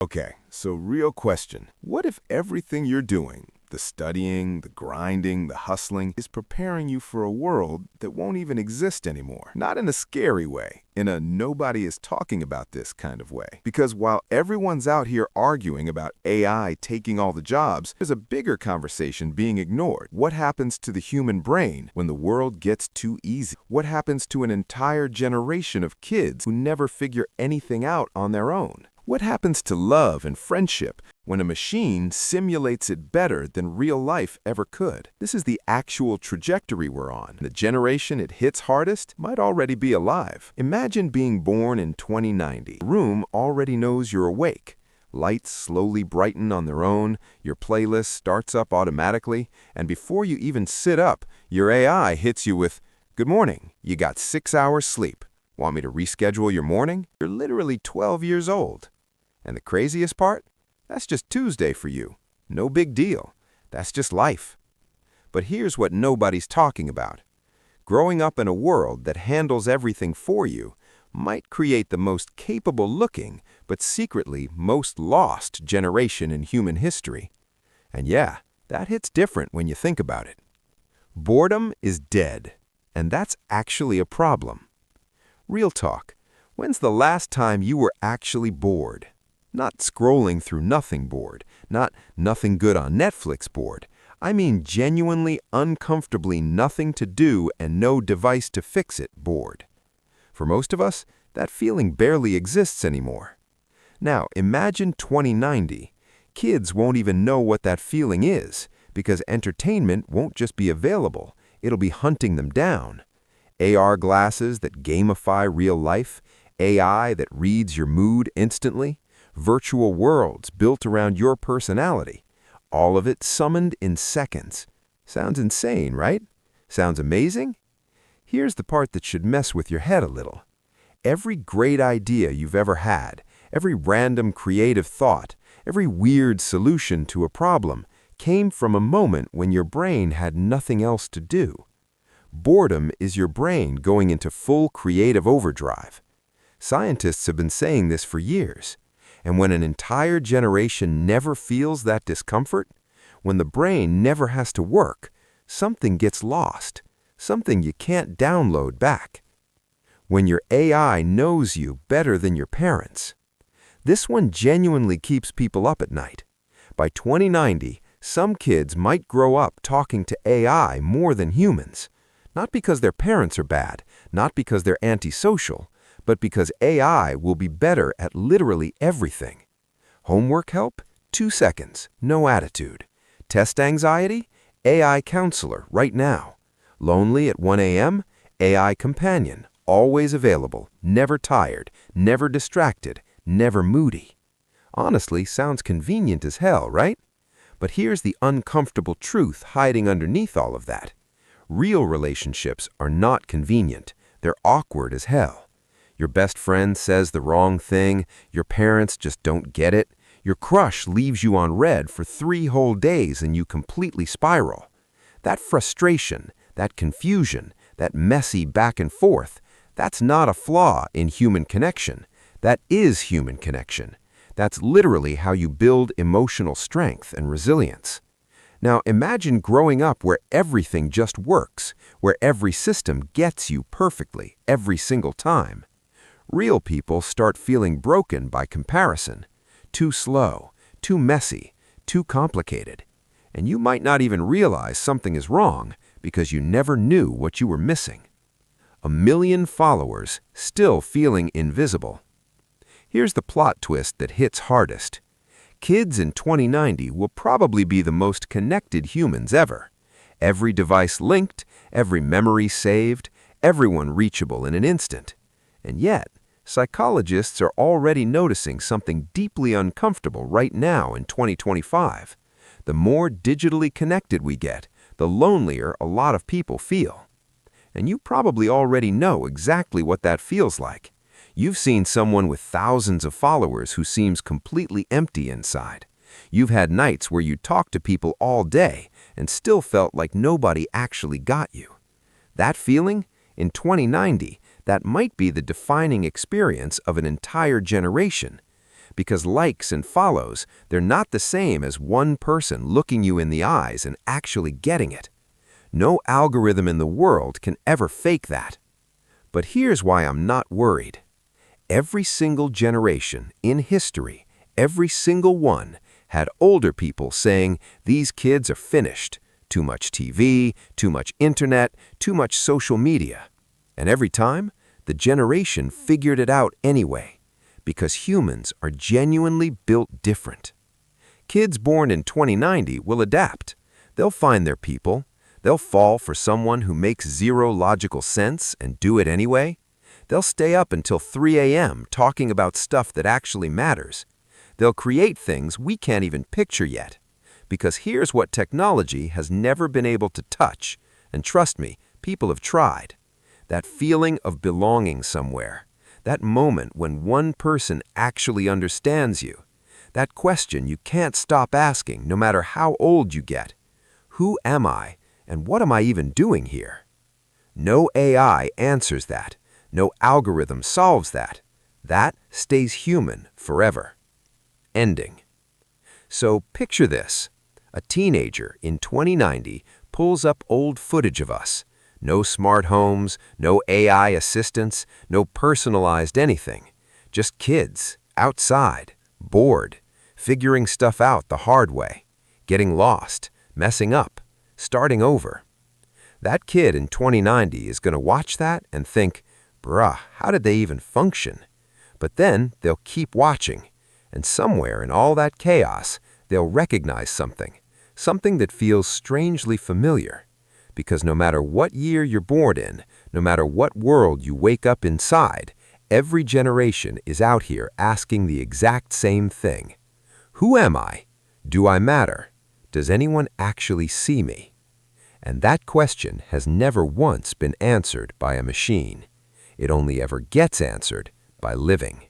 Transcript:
Okay, so real question. What if everything you're doing, the studying, the grinding, the hustling, is preparing you for a world that won't even exist anymore? Not in a scary way, in a nobody is talking about this kind of way. Because while everyone's out here arguing about AI taking all the jobs, there's a bigger conversation being ignored. What happens to the human brain when the world gets too easy? What happens to an entire generation of kids who never figure anything out on their own? What happens to love and friendship when a machine simulates it better than real life ever could? This is the actual trajectory we're on. The generation it hits hardest might already be alive. Imagine being born in 2090. The room already knows you're awake. Lights slowly brighten on their own, your playlist starts up automatically, and before you even sit up, your AI hits you with, "Good morning, you got 6 hours sleep. Want me to reschedule your morning?" You're literally 12 years old. And the craziest part? That's just Tuesday for you. No big deal. That's just life. But here's what nobody's talking about. Growing up in a world that handles everything for you might create the most capable-looking, but secretly most lost generation in human history. And yeah, that hits different when you think about it. Boredom is dead, and that's actually a problem. Real talk, when's the last time you were actually bored? Not scrolling through nothing bored, not nothing good on Netflix bored. I mean genuinely uncomfortably nothing to do and no device to fix it bored. For most of us, that feeling barely exists anymore. Now, imagine 2090. Kids won't even know what that feeling is because entertainment won't just be available, it'll be hunting them down. AR glasses that gamify real life, AI that reads your mood instantly, virtual worlds built around your personality, all of it summoned in seconds. Sounds insane, right? Sounds amazing? Here's the part that should mess with your head a little. Every great idea you've ever had, every random creative thought, every weird solution to a problem came from a moment when your brain had nothing else to do. Boredom is your brain going into full creative overdrive. Scientists have been saying this for years. And when an entire generation never feels that discomfort, when the brain never has to work, something gets lost, something you can't download back. When your AI knows you better than your parents. This one genuinely keeps people up at night. By 2090, some kids might grow up talking to AI more than humans. Not because their parents are bad, not because they're antisocial, but because AI will be better at literally everything. Homework help? 2 seconds, no attitude. Test anxiety? AI counselor right now. Lonely at 1 a.m.? AI companion, always available, never tired, never distracted, never moody. Honestly, sounds convenient as hell, right? But here's the uncomfortable truth hiding underneath all of that. Real relationships are not convenient. They're awkward as hell. Your best friend says the wrong thing, your parents just don't get it, your crush leaves you on red for 3 whole days and you completely spiral. That frustration, that confusion, that messy back and forth, that's not a flaw in human connection. That is human connection. That's literally how you build emotional strength and resilience. Now imagine growing up where everything just works, where every system gets you perfectly every single time. Real people start feeling broken by comparison. Too slow, too messy, too complicated. And you might not even realize something is wrong because you never knew what you were missing. 1 million followers still feeling invisible. Here's the plot twist that hits hardest. Kids in 2090 will probably be the most connected humans ever. Every device linked, every memory saved, everyone reachable in an instant. And yet, psychologists are already noticing something deeply uncomfortable right now in 2025. The more digitally connected we get, the lonelier a lot of people feel. And you probably already know exactly what that feels like. You've seen someone with thousands of followers who seems completely empty inside. You've had nights where you talked to people all day and still felt like nobody actually got you. That feeling? In 2090, that might be the defining experience of an entire generation. Because likes and follows, they're not the same as one person looking you in the eyes and actually getting it. No algorithm in the world can ever fake that. But here's why I'm not worried. Every single generation in history, every single one, had older people saying, "These kids are finished. Too much TV, too much internet, too much social media." And every time, the generation figured it out anyway, because humans are genuinely built different. Kids born in 2090 will adapt. They'll find their people. They'll fall for someone who makes zero logical sense and do it anyway. They'll stay up until 3 a.m. talking about stuff that actually matters. They'll create things we can't even picture yet. Because here's what technology has never been able to touch, and trust me, people have tried. That feeling of belonging somewhere. That moment when one person actually understands you. That question you can't stop asking no matter how old you get. Who am I, and what am I even doing here? No AI answers that. No algorithm solves that. That stays human forever. Ending. So picture this. A teenager in 2090 pulls up old footage of us. No smart homes, no AI assistants, no personalized anything. Just kids, outside, bored, figuring stuff out the hard way, getting lost, messing up, starting over. That kid in 2090 is going to watch that and think, "Bruh, how did they even function?" But then they'll keep watching, and somewhere in all that chaos, they'll recognize something that feels strangely familiar. Because no matter what year you're born in, no matter what world you wake up inside, every generation is out here asking the exact same thing. Who am I? Do I matter? Does anyone actually see me? And that question has never once been answered by a machine. It only ever gets answered by living.